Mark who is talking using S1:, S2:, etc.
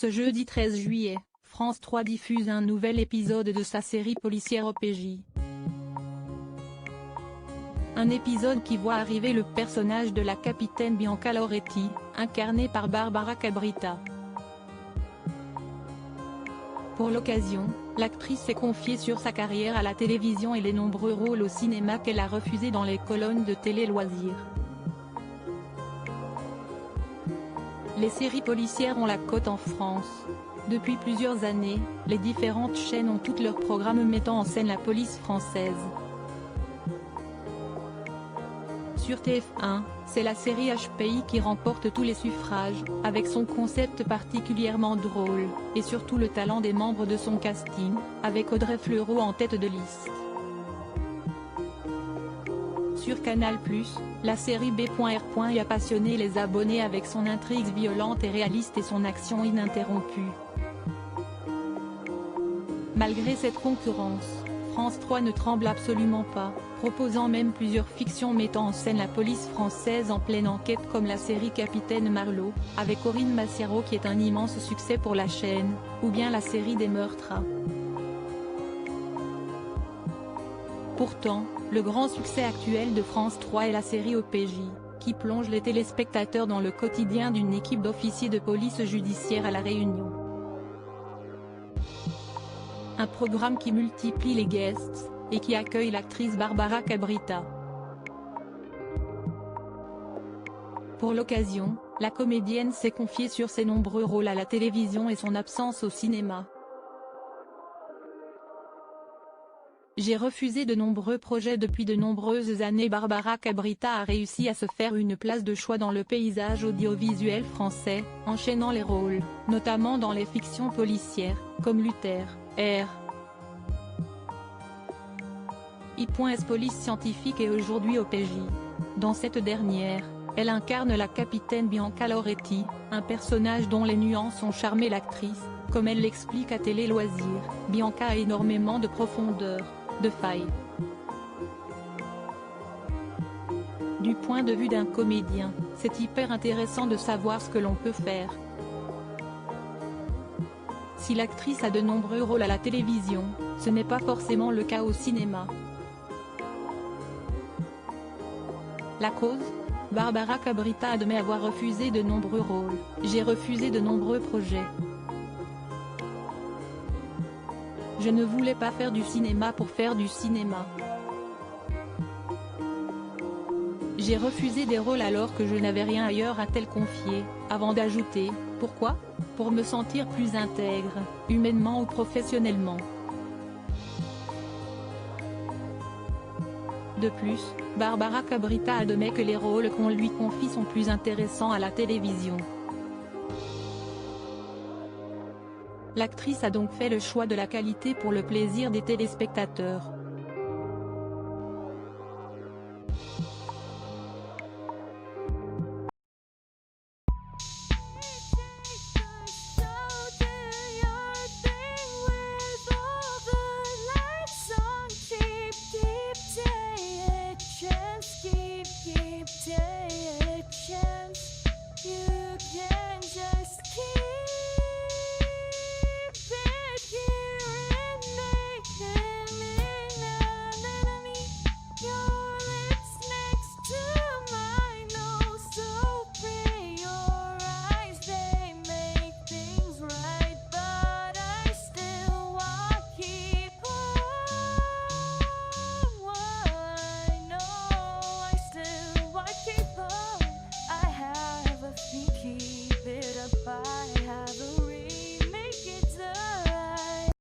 S1: Ce jeudi 13 juillet, France 3 diffuse un nouvel épisode de sa série policière OPJ. Un épisode qui voit arriver le personnage de la capitaine Bianca Loretti, incarnée par Barbara Cabrita. Pour l'occasion, l'actrice s'est confiée sur sa carrière à la télévision et les nombreux rôles au cinéma qu'elle a refusés dans les colonnes de télé-loisirs. Les séries policières ont la cote en France. Depuis plusieurs années, les différentes chaînes ont toutes leurs programmes mettant en scène la police française. Sur TF1, c'est la série HPI qui remporte tous les suffrages, avec son concept particulièrement drôle, et surtout le talent des membres de son casting, avec Audrey Fleurot en tête de liste. Sur Canal+, la série B.R. y a passionné les abonnés avec son intrigue violente et réaliste et son action ininterrompue. Malgré cette concurrence, France 3 ne tremble absolument pas, proposant même plusieurs fictions mettant en scène la police française en pleine enquête comme la série Capitaine Marlowe, avec Corinne Massiaro qui est un immense succès pour la chaîne, ou bien la série des meurtres. Pourtant, le grand succès actuel de France 3 est la série OPJ, qui plonge les téléspectateurs dans le quotidien d'une équipe d'officiers de police judiciaire à La Réunion. Un programme qui multiplie les guests, et qui accueille l'actrice Barbara Cabrita. Pour l'occasion, la comédienne s'est confiée sur ses nombreux rôles à la télévision et son absence au cinéma. J'ai refusé de nombreux projets depuis de nombreuses années. Barbara Cabrita a réussi à se faire une place de choix dans le paysage audiovisuel français, enchaînant les rôles, notamment dans les fictions policières, comme Luther, R. I.S. Police Scientifique et aujourd'hui OPJ. Dans cette dernière, elle incarne la capitaine Bianca Loretti, un personnage dont les nuances ont charmé l'actrice, comme elle l'explique à Télé Loisirs. Bianca a énormément de profondeur, de failles. Du point de vue d'un comédien, c'est hyper intéressant de savoir ce que l'on peut faire. Si l'actrice a de nombreux rôles à la télévision, ce n'est pas forcément le cas au cinéma. La cause ? Barbara Cabrita admet avoir refusé de nombreux rôles. J'ai refusé de nombreux projets. Je ne voulais pas faire du cinéma pour faire du cinéma. J'ai refusé des rôles alors que je n'avais rien ailleurs à tel confier, avant d'ajouter, pourquoi ? Pour me sentir plus intègre, humainement ou professionnellement. De plus, Barbara Cabrita admet que les rôles qu'on lui confie sont plus intéressants à la télévision. L'actrice a donc fait le choix de la qualité pour le plaisir des téléspectateurs.